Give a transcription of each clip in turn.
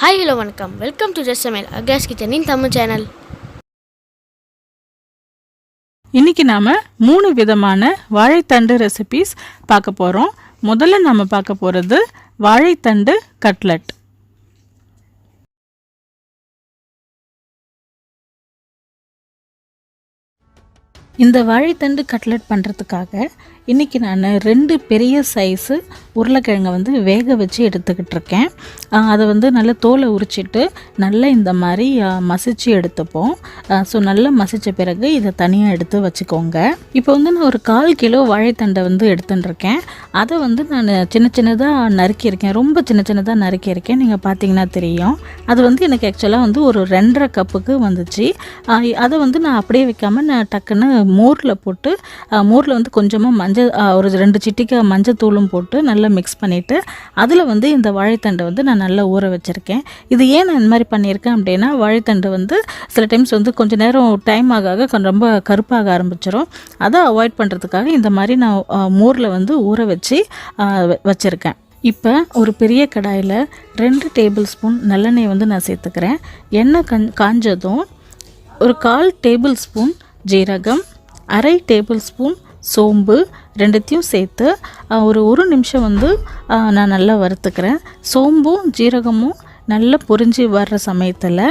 Hi, hello, welcome. Welcome to the Samayal, a gas kitchen in Tamil channel. இன்னைக்கு நாம 3 விதமான வாழைத்தண்டு recipes பார்க்க போறோம். முதல்ல நாம பார்க்க போறது வாழைத்தண்டு கட்லெட். இந்த வாழைத்தண்டு கட்லெட் பண்ணுறதுக்காக இன்றைக்கி நான் 2 பெரிய சைஸு உருளைக்கிழங்கை வேக வச்சு எடுத்துக்கிட்டு இருக்கேன். அதை நல்லா தோலை உரிச்சிட்டு நல்லா இந்த மாதிரி மசிச்சு எடுத்துப்போம். ஸோ நல்லா மசித்த பிறகு இதை தனியாக எடுத்து வச்சுக்கோங்க. இப்போ நான் ஒரு 1/4 கிலோ வாழைத்தண்டை எடுத்துட்டுருக்கேன். அதை நான் சின்ன சின்னதாக நறுக்கியிருக்கேன். ரொம்ப சின்ன சின்னதாக நறுக்கியிருக்கேன். நீங்கள் பார்த்தீங்கன்னா தெரியும். அது எனக்கு ஆக்சுவலாக ஒரு 2.5 கப்புக்கு வந்துச்சு. அதை நான் அப்படியே வைக்காமல் நான் டக்குன்னு மோரில் போட்டு மோரில் கொஞ்சமாக ஒரு 2 சிட்டிக்கை மஞ்சத்தூளும் போட்டு நல்லா மிக்ஸ் பண்ணிவிட்டு அதில் இந்த வாழைத்தண்டை நான் நல்லா ஊற வச்சுருக்கேன். இது ஏன் நான் இந்த மாதிரி பண்ணியிருக்கேன் அப்படின்னா, வாழைத்தண்டு சில டைம்ஸ் கொஞ்சம் நேரம் டைம் ஆக ரொம்ப கருப்பாக ஆரம்பிச்சிடும். அதை அவாய்ட் பண்ணுறதுக்காக இந்த மாதிரி நான் மோரில் ஊற வச்சு வச்சுருக்கேன். இப்போ ஒரு பெரிய கடாயில் 2 டேபிள் ஸ்பூன் நல்லெண்ணெய் நான் சேர்த்துக்கிறேன். எண்ணெய் காஞ்சதும் ஒரு 1/4 டேபிள் ஸ்பூன் ஜீரகம், 1/2 டேபிள் ஸ்பூன் சோம்பு ரெண்டுத்தையும் சேர்த்து ஒரு நிமிஷம் நான் நல்லா வறுத்துக்கிறேன். சோம்பும் ஜீரகமும் நல்லா பொரிஞ்சு வர்ற சமயத்தில்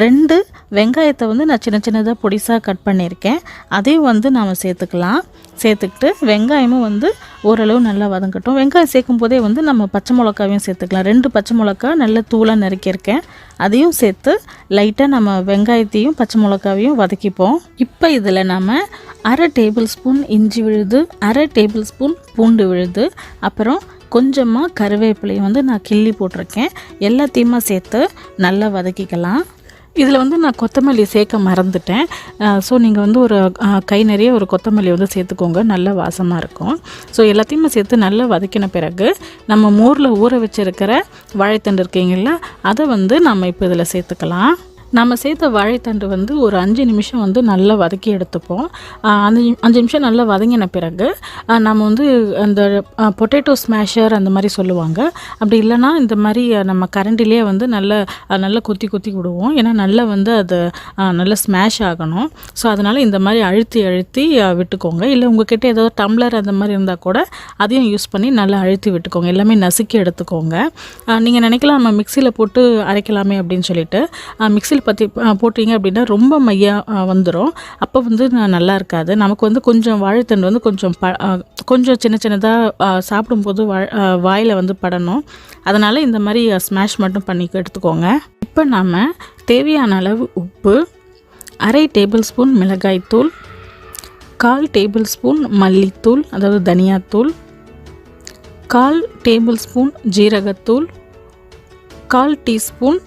2 வெங்காயத்தை நான் சின்ன சின்னதாக பொடிசாக கட் பண்ணியிருக்கேன். அதையும் நாம் சேர்த்துக்கலாம். சேர்த்துக்கிட்டு வெங்காயமும் ஓரளவு நல்லா வதங்கட்டும். வெங்காயம் சேர்க்கும் போதே நம்ம பச்சை மிளகாவையும் சேர்த்துக்கலாம். 2 பச்சை மிளகா நல்ல தூளாக நறுக்கியிருக்கேன். அதையும் சேர்த்து லைட்டாக நம்ம வெங்காயத்தையும் பச்சை மிளகாவையும் வதக்கிப்போம். இப்போ இதில் நம்ம 1/2 டேபிள் ஸ்பூன் இஞ்சி விழுது, 1/2 டேபிள் ஸ்பூன் பூண்டு விழுது, அப்புறம் கொஞ்சமாக கருவேப்பிலையும் நான் கிள்ளி போட்டிருக்கேன். எல்லாத்தையுமா சேர்த்து நல்லா வதக்கிக்கலாம். இதில் நான் கொத்தமல்லி சேர்க்க மறந்துட்டேன். ஸோ நீங்கள் ஒரு கை நிறைய ஒரு கொத்தமல்லி சேர்த்துக்கோங்க. நல்ல வாசமாக இருக்கும். ஸோ எல்லாத்தையுமே சேர்த்து நல்லா வதக்கின பிறகு நம்ம மோரில் ஊற வச்சுருக்கிற வாழைத்தண்டு இருக்கீங்களா, அதை நம்ம இப்போ இதில் சேர்த்துக்கலாம். நம்ம சேர்த்த வாழைத்தண்டு ஒரு 5 நிமிஷம் நல்லா வதக்கி எடுத்துப்போம். 5 நிமிஷம் நல்லா வதங்கின பிறகு நம்ம அந்த பொட்டேட்டோ ஸ்மேஷர் அந்த மாதிரி சொல்லுவாங்க. அப்படி இல்லைனா இந்த மாதிரி நம்ம கரண்டிலே நல்லா கொத்தி கொத்தி விடுவோம். ஏன்னா நல்லா அது நல்லா ஸ்மேஷ் ஆகணும். ஸோ அதனால் இந்த மாதிரி அழுத்தி விட்டுக்கோங்க. இல்லை உங்கள்கிட்ட ஏதோ டம்ளர் அந்த மாதிரி இருந்தால் கூட அதையும் யூஸ் பண்ணி நல்லா அழுத்தி விட்டுக்கோங்க. எல்லாமே நசுக்கி எடுத்துக்கோங்க. நீங்கள் நினைக்கலாம் நம்ம மிக்சியில் போட்டு அரைக்கலாமே அப்படின்னு சொல்லிட்டு, மிக்சியில் பற்றி போட்டிங்க அப்படின்னா ரொம்ப மையாக வந்துடும். அப்போ நல்லா இருக்காது. நமக்கு கொஞ்சம் வாழைத்தண்டு கொஞ்சம் சின்ன சின்னதாக சாப்பிடும்போது வாயில் படணும். அதனால் இந்த மாதிரி ஸ்மாஷ் மட்டும் பண்ணி எடுத்துக்கோங்க. இப்போ நாம் தேவையான அளவு உப்பு, 1/2 டேபிள் ஸ்பூன் மிளகாய்த்தூள், 1/4 டேபிள் ஸ்பூன் மல்லித்தூள் அதாவது தனியாத்தூள், 1/4 டேபிள் ஸ்பூன் ஜீரகத்தூள், 1/4 டீஸ்பூன்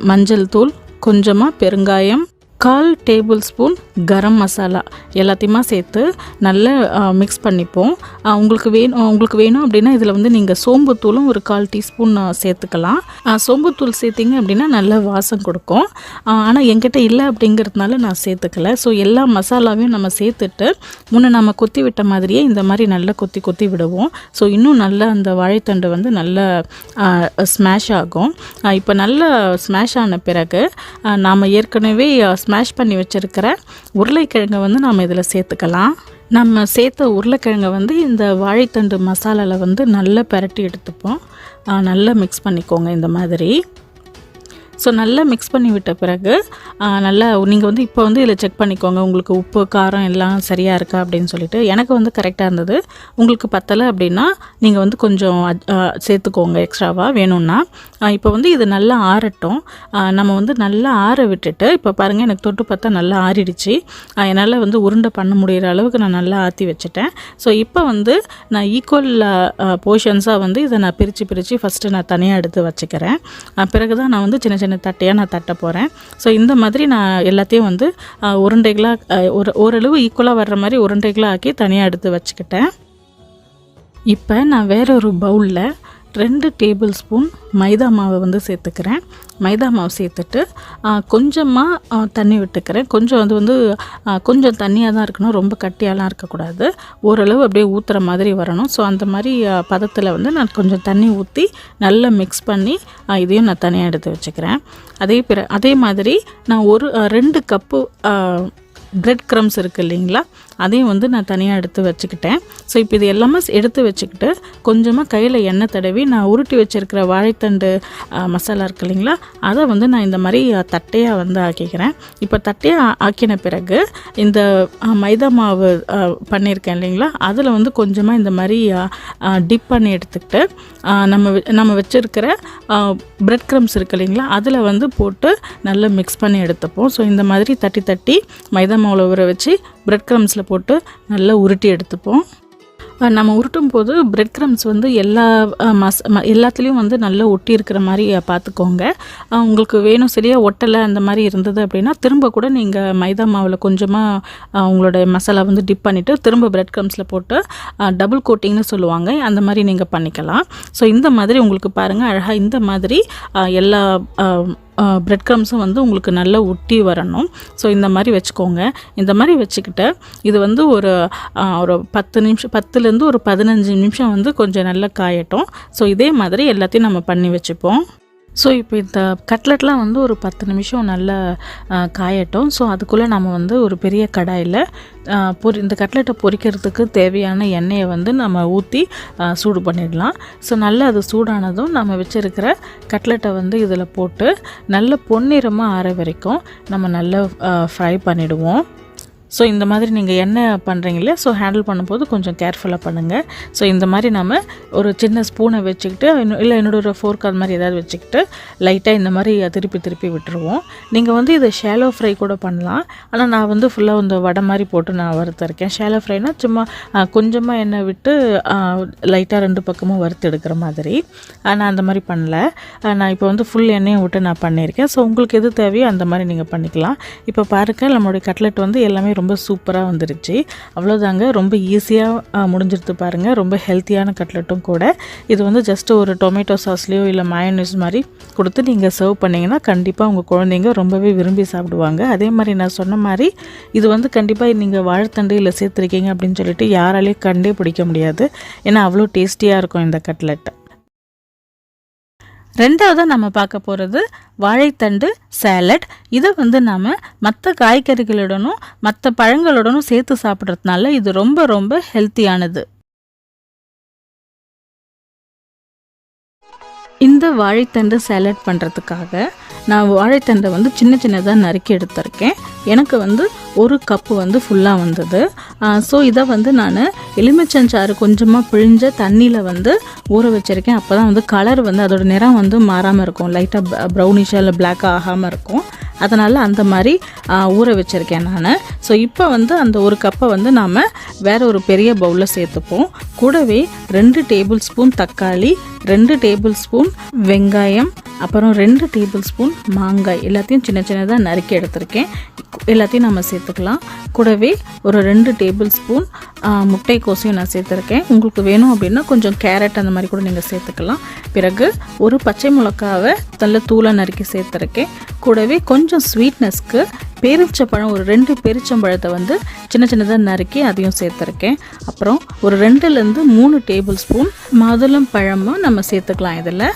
மஞ்சள் தூள், கொஞ்சமாக பெருங்காயம், 1/4 டேபிள் ஸ்பூன் கரம் மசாலா எல்லாத்தையுமா சேர்த்து நல்லா மிக்ஸ் பண்ணிப்போம். உங்களுக்கு வேணும் அப்படின்னா இதில் நீங்கள் சோம்புத்தூளும் ஒரு 1/4 டீஸ்பூன் சேர்த்துக்கலாம். சோம்புத்தூள் சேர்த்திங்க அப்படின்னா நல்ல வாசம் கொடுக்கும். ஆனால் என்கிட்ட இல்லை அப்படிங்கிறதுனால நான் சேர்த்துக்கல. ஸோ எல்லா மசாலாவையும் நம்ம சேர்த்துட்டு முன்னே நம்ம கொத்தி விட்ட மாதிரியே இந்த மாதிரி நல்லா கொத்தி கொத்தி விடுவோம். ஸோ இன்னும் நல்லா அந்த வாழைத்தண்டு நல்லா ஸ்மாஷ் ஆகும். இப்போ நல்லா ஸ்மாஷ் ஆன பிறகு நாம் ஏற்கனவே ஸ்மாஷ் பண்ணி வச்சுருக்கிற உருளைக்கிழங்கை நாம் இதில் சேர்த்துக்கலாம். நம்ம சேர்த்த உருளைக்கிழங்கை இந்த வாழைத்தண்டு மசாலாவில் நல்லா பரட்டி எடுத்துப்போம். நல்லா மிக்ஸ் பண்ணிக்கோங்க இந்த மாதிரி. ஸோ நல்லா மிக்ஸ் பண்ணி விட்ட பிறகு நல்லா நீங்கள் இப்போ இதில் செக் பண்ணிக்கோங்க. உங்களுக்கு உப்பு காரம் எல்லாம் சரியாக இருக்கா அப்படின்னு சொல்லிட்டு. எனக்கு கரெக்டாக இருந்தது. உங்களுக்கு பத்தலை அப்படின்னா நீங்கள் கொஞ்சம் சேர்த்துக்கோங்க எக்ஸ்ட்ராவாக வேணும்னா. இப்போ இது நல்லா ஆறட்டும். நம்ம நல்லா ஆற விட்டுட்டு இப்போ பாருங்கள், எனக்கு தொட்டு பார்த்தா நல்லா ஆறிடுச்சு. என்னால் உருண்டை பண்ண முடிகிற அளவுக்கு நான் நல்லா ஆற்றி வச்சுட்டேன். ஸோ இப்போ நான் ஈக்குவல் போர்ஷன்ஸாக இதை நான் பிரித்து ஃபஸ்ட்டு நான் தனியாக எடுத்து வச்சுக்கிறேன். பிறகு தான் நான் சின்ன சின்ன தட்டையாக நான் தட்ட போகிறேன். ஸோ இந்த மாதிரி நான் எல்லாத்தையும் உருண்டைகளாக ஓரளவு ஈக்குவலாக வர்ற மாதிரி உருண்டைகளாக ஆக்கி தனியாக எடுத்து வச்சுக்கிட்டேன். இப்போ நான் வேற ஒரு பவுலில் 2 டேபிள் ஸ்பூன் மைதா மாவை வந்து சேர்த்துக்கிறேன். மைதா மாவு சேர்த்துட்டு கொஞ்சமாக தண்ணி விட்டுக்கிறேன். கொஞ்சம் அது வந்து கொஞ்சம் தண்ணியாக தான் இருக்கணும், ரொம்ப கட்டியாலாம் இருக்கக்கூடாது. ஓரளவு அப்படியே ஊற்றுற மாதிரி வரணும். ஸோ அந்த மாதிரி பதத்தில் வந்து நான் கொஞ்சம் தண்ணி ஊற்றி நல்லா மிக்ஸ் பண்ணி இதையும் நான் தனியாக எடுத்து வச்சுக்கிறேன். அதே மாதிரி நான் 2 கப்பு பிரெட் க்ரம்ஸ் இருக்குது இல்லைங்களா, அதையும் வந்து நான் தனியாக எடுத்து வச்சுக்கிட்டேன். ஸோ இப்போ இது எல்லாமே எடுத்து வச்சுக்கிட்டு கொஞ்சமாக கையில் எண்ணெய் தடவி நான் உருட்டி வச்சுருக்கிற வாழைத்தண்டு மசாலா இருக்குது இல்லைங்களா, அதை வந்து நான் இந்த மாதிரி தட்டையாக வந்து ஆக்கிக்கிறேன். இப்போ தட்டையாக ஆக்கின பிறகு இந்த மைதா மாவு பண்ணியிருக்கேன் இல்லைங்களா, அதில் வந்து கொஞ்சமாக இந்த மாதிரி டிப் பண்ணி எடுத்துக்கிட்டு நம்ம வச்சுருக்கிற பிரெட் க்ரம்ஸ் இருக்குது இல்லைங்களா, அதில் வந்து போட்டு நல்லா மிக்ஸ் பண்ணி எடுத்துப்போம். ஸோ இந்த மாதிரி தட்டி மைதா மாவில் ஊற வச்சு பிரெட் க்ரம்ஸில் போட்டு நல்லா உருட்டி எடுத்துப்போம். நம்ம உருட்டும் போது பிரெட் க்ரம்ஸ் வந்து எல்லாத்துலேயும் வந்து நல்லா ஒட்டி இருக்கிற மாதிரி பார்த்துக்கோங்க. உங்களுக்கு வேணும் சரியாக ஒட்டலை அந்த மாதிரி இருந்தது அப்படின்னா திரும்ப கூட நீங்கள் மைதா மாவில் கொஞ்சமாக உங்களோட மசாலா வந்து டிப் பண்ணிவிட்டு திரும்ப பிரெட் க்ரம்ஸில் போட்டு டபுள் கோட்டிங்னு சொல்லுவாங்க, அந்த மாதிரி நீங்கள் பண்ணிக்கலாம். ஸோ இந்த மாதிரி உங்களுக்கு பாருங்கள் அழகாக இந்த மாதிரி எல்லா பிரெட் க்ரம்ஸும் வந்து உங்களுக்கு நல்லா ஒட்டி வரணும். ஸோ இந்த மாதிரி வச்சுக்கோங்க. இந்த மாதிரி வச்சுக்கிட்டு இது வந்து ஒரு 10 ஒரு 15 நிமிஷம் வந்து கொஞ்சம் நல்லா காயட்டும். ஸோ இதே மாதிரி எல்லாத்தையும் நம்ம பண்ணி வச்சுப்போம். ஸோ இப்போ இந்த கட்லெட்லாம் வந்து ஒரு 10 நிமிஷம் நல்லா காயட்டும். ஸோ அதுக்குள்ளே நம்ம வந்து ஒரு பெரிய கடாயில் இந்த கட்லெட்டை பொரிக்கிறதுக்கு தேவையான எண்ணெயை வந்து நம்ம ஊற்றி சூடு பண்ணிடலாம். ஸோ நல்லா அது சூடானதும் நம்ம வச்சுருக்கிற கட்லெட்டை வந்து இதில் போட்டு நல்ல பொன்னிறமாக ஆற வரைக்கும் நம்ம நல்லா ஃப்ரை பண்ணிவிடுவோம். ஸோ இந்த மாதிரி நீங்கள் எண்ணெய் பண்ணுறீங்களே, ஸோ ஹேண்டில் பண்ணும்போது கொஞ்சம் கேர்ஃபுல்லாக பண்ணுங்கள். ஸோ இந்த மாதிரி நம்ம ஒரு சின்ன ஸ்பூனை வச்சுக்கிட்டு இல்லை என்னோட ஒரு ஃபோர்க் அது மாதிரி ஏதாவது வச்சுக்கிட்டு லைட்டாக இந்த மாதிரி திருப்பி விட்டுருவோம். நீங்கள் வந்து இதை ஷேலோ ஃப்ரை கூட பண்ணலாம். ஆனால் நான் வந்து ஃபுல்லாக இந்த வடை மாதிரி போட்டு நான் வறுத்துருக்கேன். ஷேலோ ஃப்ரைனா சும்மா கொஞ்சமாக எண்ணெய் விட்டு லைட்டாக 2 பக்கமும் வறுத்து எடுக்கிற மாதிரி. நான் அந்த மாதிரி பண்ணல. நான் இப்போ வந்து ஃபுல் எண்ணெயை விட்டு நான் பண்ணியிருக்கேன். ஸோ உங்களுக்கு எது தேவையோ அந்த மாதிரி நீங்கள் பண்ணிக்கலாம். இப்போ பாருங்கள், நம்மளுடைய கட்லெட் வந்து எல்லாமே ரொம்ப சூப்பராக வந்துருச்சு. அவ்வளோதாங்க, ரொம்ப ஈஸியாக முடிஞ்சிருது பாருங்கள். ரொம்ப ஹெல்த்தியான கட்லெட்டும் கூட. இது வந்து ஜஸ்ட் ஒரு டொமேட்டோ சாஸ்லேயோ இல்லை மயோனைஸ் மாதிரி கொடுத்து நீங்கள் சர்வ் பண்ணிங்கன்னா கண்டிப்பாக உங்கள் குழந்தைங்க ரொம்பவே விரும்பி சாப்பிடுவாங்க. அதே மாதிரி நான் சொன்ன மாதிரி இது வந்து கண்டிப்பாக நீங்கள் வாழைத்தண்டு இல்லை சேர்த்துருக்கீங்க அப்படின்னு சொல்லிட்டு யாராலையும் கண்டே பிடிக்க முடியாது. ஏன்னா அவ்வளோ டேஸ்டியாக இருக்கும் இந்த கட்லெட். ரெண்டாவதாக நம்ம பார்க்க போகிறது வாழைத்தண்டு சேலட். இதை வந்து நாம் மற்ற காய்கறிகளுடனும் மற்ற பழங்களுடனும் சேர்த்து சாப்பிட்றதுனால இது ரொம்ப ரொம்ப ஹெல்த்தியானது. இந்த வாழைத்தண்டு சேலட் பண்ணுறதுக்காக நான் வாழைத்தண்டை வந்து சின்னதாக நறுக்கி எடுத்திருக்கேன். எனக்கு வந்து 1 கப்பு வந்து ஃபுல்லாக வந்தது. ஸோ இதை வந்து நான் எலுமிச்சஞ்சாறு கொஞ்சமாக பிழிஞ்ச தண்ணியில் வந்து ஊற வச்சுருக்கேன். அப்போ தான் வந்து கலர் வந்து அதோட நிறம் வந்து மாறாமல் இருக்கும், லைட்டாக ப்ரௌனிஷாக இல்லை பிளாக்காக ஆகாமல் இருக்கும். அதனால் அந்த மாதிரி ஊற வச்சுருக்கேன் நான். ஸோ இப்போ வந்து அந்த 1 கப்பை வந்து நாம் வேறு ஒரு பெரிய பவுலில் சேர்த்துப்போம். கூடவே 2 டேபிள் ஸ்பூன் தக்காளி, 2 டேபிள் ஸ்பூன் வெங்காயம், அப்புறம் 2 டேபிள் ஸ்பூன் மாங்காய் எல்லாத்தையும் சின்னதாக நறுக்கி எடுத்திருக்கேன். எல்லாத்தையும் நம்ம சேர்த்துக்கலாம். கூடவே ஒரு 2 டேபிள் ஸ்பூன் முட்டைக்கோசையும் நான் சேர்த்துருக்கேன். உங்களுக்கு வேணும் அப்படின்னா கொஞ்சம் கேரட் அந்த மாதிரி கூட நீங்கள் சேர்த்துக்கலாம். பிறகு ஒரு பச்சை மிளகாவை நல்ல தூளாக நறுக்கி சேர்த்துருக்கேன். கூடவே கொஞ்சம் ஸ்வீட்னஸ்க்கு பேரிச்சம்பழம், ஒரு 2 பேரிச்சம்பழத்தை வந்து சின்னதாக நறுக்கி அதையும் சேர்த்துருக்கேன். அப்புறம் ஒரு 2லேருந்து 3 டேபிள் ஸ்பூன் மாதுளம் பழமும் நம்ம சேர்த்துக்கலாம் இதில்.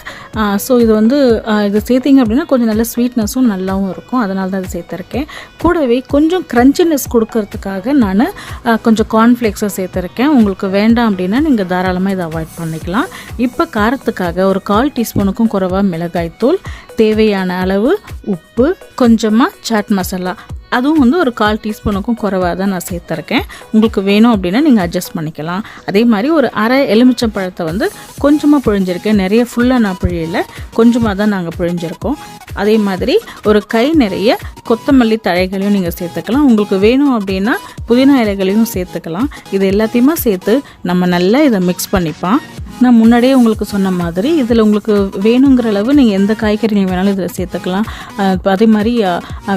ஸோ இது வந்து இது சேர்த்திங்க அப்படின்னா கொஞ்சம் நல்ல ஸ்வீட்னஸும் நல்லாவும் இருக்கும், அதனால தான் அதை சேர்த்துருக்கேன். கூடவே கொஞ்சம் க்ரன்ச்சினஸ் கொடுக்கறதுக்காக நான் கொஞ்சம் கார்ன்ஃப்ளேக்ஸை சேர்த்துருக்கேன். உங்களுக்கு வேண்டாம் அப்படின்னா நீங்கள் தாராளமாக இதை அவாய்ட் பண்ணிக்கலாம். இப்போ காரத்துக்காக ஒரு 1/4 டீஸ்பூனுக்கும் குறைவாக மிளகாய்த்தூள், தேவையான அளவு உப்பு, கொஞ்சமாக சாட் மசாலா, அதுவும் வந்து ஒரு 1/4 டீஸ்பூனுக்கும் குறைவாக தான் நான் சேர்த்துருக்கேன். உங்களுக்கு வேணும் அப்படின்னா நீங்கள் அட்ஜஸ்ட் பண்ணிக்கலாம். அதே மாதிரி ஒரு அரை எலுமிச்சம் பழத்தை வந்து கொஞ்சமாக பிழிஞ்சிருக்கேன். நிறைய ஃபுல்லாக நான் பிழியலை, கொஞ்சமாக தான் நாங்கள் பிழிஞ்சிருக்கோம். அதே மாதிரி ஒரு கை நிறைய கொத்தமல்லி தழைகளையும் நீங்கள் சேர்த்துக்கலாம். உங்களுக்கு வேணும் அப்படின்னா புதினா இலைகளையும் சேர்த்துக்கலாம். இது எல்லாத்தையுமே சேர்த்து நம்ம நல்லா இதை மிக்ஸ் பண்ணிப்போம். நான் முன்னாடியே உங்களுக்கு சொன்ன மாதிரி இதில் உங்களுக்கு வேணுங்கிற அளவு நீங்கள் எந்த காய்கறி வேணாலும் இதில் சேர்த்துக்கலாம். அதே மாதிரி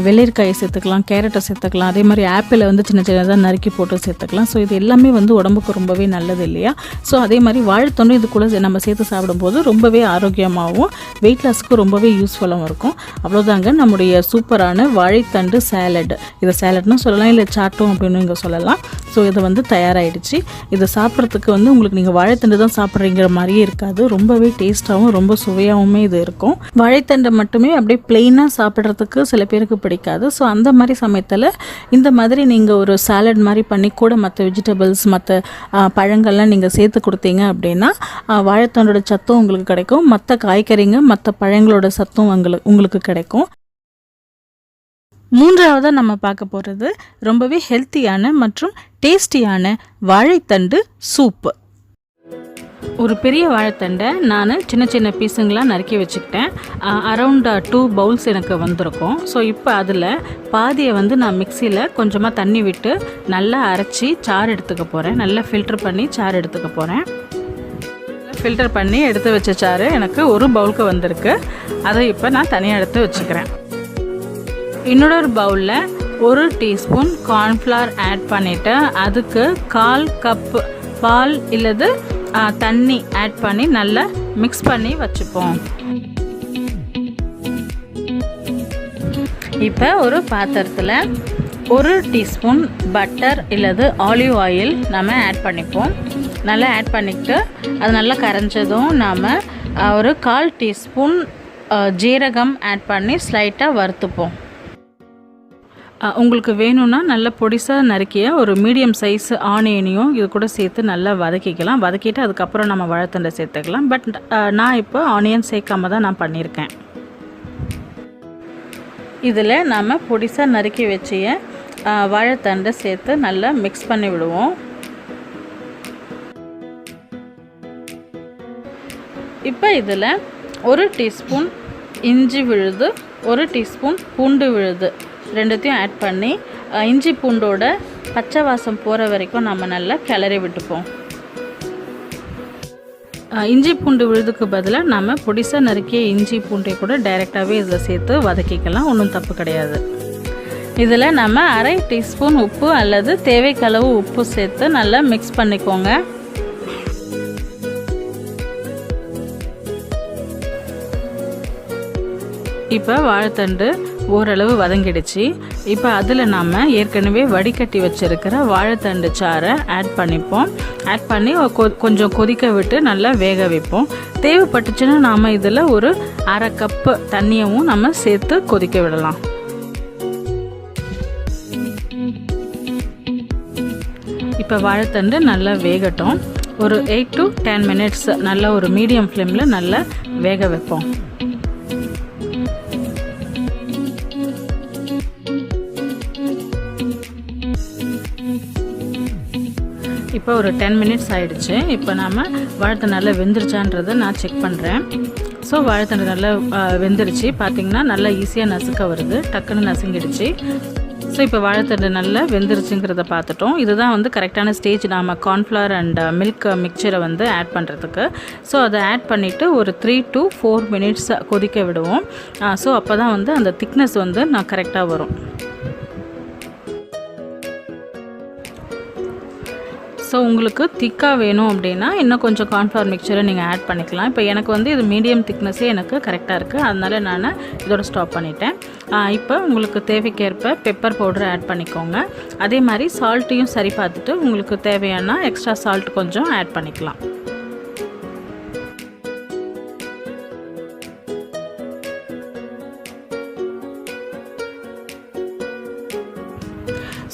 வெள்ளரிக்காயை சேர்த்துக்கலாம், கேரட்டை சேர்த்துக்கலாம். அதே மாதிரி ஆப்பிளை வந்து சின்ன சின்னதாக நறுக்கி போட்டு சேர்த்துக்கலாம். ஸோ இது எல்லாமே வந்து உடம்புக்கு ரொம்பவே நல்லது இல்லையா? ஸோ அதே மாதிரி வாழைத்தண்டும் இது கூட நம்ம சேர்த்து சாப்பிடும்போது ரொம்பவே ஆரோக்கியமாகவும் வெயிட் லாஸ்க்கு ரொம்பவே யூஸ்ஃபுல்லாகவும் இருக்கும். அவ்வளோதாங்க நம்முடைய சூப்பரான வாழைத்தண்டு சேலட். இதை சேலட்னு சொல்லலாம், இல்லை சாட்டும் அப்படின்னு இங்கே சொல்லலாம். ஸோ இது வந்து தயாராகிடுச்சு. இதை சாப்பிட்றதுக்கு வந்து உங்களுக்கு நீங்கள் வாழைத்தண்டு தான் சாப்பிட்றீங்கிற மாதிரியே இருக்காது. ரொம்பவே டேஸ்ட்டாகவும் ரொம்ப சுவையாகவுமே இது இருக்கும். வாழைத்தண்டை மட்டுமே அப்படியே பிளெயினாக சாப்பிட்றதுக்கு சில பேருக்கு பிடிக்காது. ஸோ அந்த மாதிரி சமயத்தில் இந்த மாதிரி நீங்கள் ஒரு சாலட் மாதிரி பண்ணி கூட மற்ற வெஜிடபிள்ஸ் மற்ற பழங்கள்லாம் நீங்கள் சேர்த்து கொடுத்தீங்க அப்படின்னா வாழைத்தண்டோட சத்தும் உங்களுக்கு கிடைக்கும், மற்ற காய்கறிங்க மற்ற பழங்களோட சத்தும் உங்களுக்கு கிடைக்கும். மூன்றாவதாக நம்ம பார்க்க போகிறது ரொம்பவே ஹெல்த்தியான மற்றும் டேஸ்டியான வாழைத்தண்டு சூப்பு. ஒரு பெரிய வாழைத்தண்டை நான் சின்ன சின்ன பீஸுங்களாக நறுக்கி வச்சுக்கிட்டேன். அரவுண்ட் 2 பவுல்ஸ் எனக்கு வந்திருக்கும். ஸோ இப்போ அதில் பாதியை வந்து நான் மிக்சியில் கொஞ்சமாக தண்ணி விட்டு நல்லா அரைச்சி சாறு எடுத்துக்க போகிறேன். நல்லா ஃபில்டர் பண்ணி சாறு எடுத்துக்க போகிறேன். ஃபில்டர் பண்ணி எடுத்து வச்ச சாறு எனக்கு ஒரு பவுலுக்கு வந்திருக்கு. அதை இப்போ நான் தனியாக எடுத்து வச்சுக்கிறேன். இன்னொரு பவுலில் 1 டீஸ்பூன் கார்ன்ஃப்ளவர் ஆட் பண்ணிவிட்டு அதுக்கு 1/4 கப்பு பால் இல்லது தண்ணி ஆட் பண்ணி நல்லா மிக்ஸ் பண்ணி வச்சுப்போம். இப்போ ஒரு பாத்திரத்தில் 1 டீஸ்பூன் பட்டர் இல்லது ஆலிவ் ஆயில் நம்ம ஆட் பண்ணிப்போம். நல்லா ஆட் பண்ணிக்கிட்டு அது நல்லா கரைஞ்சதும் நாம் ஒரு 1/4 டீஸ்பூன் ஜீரகம் ஆட் பண்ணி ஸ்லைட்டாக வறுத்துப்போம். உங்களுக்கு வேணும்னா நல்ல பொடிசாக நறுக்கிய ஒரு மீடியம் சைஸ் ஆனியனையும் இது கூட சேர்த்து நல்லா வதக்கிக்கலாம். வதக்கிட்டு அதுக்கப்புறம் நம்ம வாழைத்தண்டை சேர்த்துக்கலாம். பட் நான் இப்போ ஆனியன் சேர்க்காம தான் நான் பண்ணியிருக்கேன். இதில் நம்ம பொடிசாக நறுக்கி வச்சிய வாழைத்தண்டை சேர்த்து நல்லா மிக்ஸ் பண்ணி விடுவோம். இப்போ இதில் 1 டீஸ்பூன் இஞ்சி விழுது, 1 டீஸ்பூன் பூண்டு விழுது ரெண்டுத்தையும் ஆட் பண்ணி இஞ்சி பூண்டோட பச்சை வாசம் போகிற வரைக்கும் நம்ம நல்லா கிளறி விட்டுப்போம். இஞ்சி பூண்டு விழுதுக்கு பதிலாக நம்ம பொடிசாக நறுக்கிய இஞ்சி பூண்டை கூட டைரெக்டாகவே இதில் சேர்த்து வதக்கிக்கலாம், ஒன்றும் தப்பு கிடையாது. இதில் நம்ம 1/2 டீஸ்பூன் உப்பு அல்லது தேவைக்களவு உப்பு சேர்த்து நல்லா மிக்ஸ் பண்ணிக்கோங்க. இப்போ வாழைத்தண்டு ஓரளவு வதங்கிடுச்சு. இப்போ அதில் நாம் ஏற்கனவே வடிகட்டி வச்சுருக்கிற வாழைத்தண்டு சாறை ஆட் பண்ணிப்போம். ஆட் பண்ணி கொஞ்சம் கொதிக்க விட்டு நல்லா வேக வைப்போம். தேவைப்பட்டுச்சுன்னா நாம் இதில் ஒரு 1/2 கப்பு தண்ணியவும் நம்ம சேர்த்து கொதிக்க விடலாம். இப்போ வாழைத்தண்டு நல்லா வேகட்டும். ஒரு 8 to 10 மினிட்ஸ் நல்லா ஒரு மீடியம் ஃப்ளேமில் நல்லா வேக வைப்போம். இப்போ ஒரு 10 மினிட்ஸ் ஆகிடுச்சு. இப்போ நாம் வாழைத்தண்டு நல்லா வெந்துருச்சான்றதை நான் செக் பண்ணுறேன். ஸோ வாழைத்தண்டு நல்லா வெந்துருச்சு. பார்த்திங்கன்னா நல்லா ஈஸியாக நசுக்க வருது, டக்குன்னு நசுங்கிடுச்சு. ஸோ இப்போ வாழைத்தண்டு நல்லா வெந்துருச்சுங்கிறத பார்த்துட்டோம். இதுதான் வந்து கரெக்டான ஸ்டேஜ் நாம் கார்ன்ஃப்ளவர் அண்ட் மில்க் மிக்சரை வந்து ஆட் பண்ணுறதுக்கு. ஸோ அதை ஆட் பண்ணிவிட்டு ஒரு 3 to 4 மினிட்ஸ் கொதிக்க விடுவோம். ஸோ அப்போ தான் வந்து அந்த திக்னஸ் வந்து நான் கரெக்டாக வரும். ஸோ உங்களுக்கு திக்காக வேணும் அப்படின்னா இன்னும் கொஞ்சம் கார்ன்ஃப்ளவர் மிக்சரை நீங்கள் ஆட் பண்ணிக்கலாம். இப்போ எனக்கு வந்து இது மீடியம் திக்னஸே எனக்கு கரெக்டாக இருக்குது, அதனால நான் இதோட ஸ்டாப் பண்ணிட்டேன். இப்போ உங்களுக்கு தேவைக்கேற்ப பெப்பர் பவுடர் ஆட் பண்ணிக்கோங்க. அதே மாதிரி சால்ட்டையும் சரி பார்த்துட்டு உங்களுக்கு தேவையான எக்ஸ்ட்ரா சால்ட் கொஞ்சம் ஆட் பண்ணிக்கலாம்.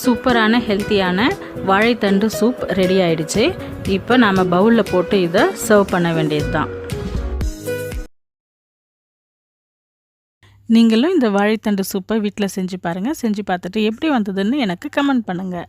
சூப்பரான ஹெல்த்தியான வாழைத்தண்டு சூப் ரெடி ஆயிடுச்சு. இப்போ நாம் பவுலில் போட்டு இதை சர்வ் பண்ண வேண்டியது தான். நீங்களும் இந்த வாழைத்தண்டு சூப்பை வீட்டில் செஞ்சு பாருங்கள். செஞ்சு பார்த்துட்டு எப்படி வந்ததுன்னு எனக்கு கமெண்ட் பண்ணுங்கள்.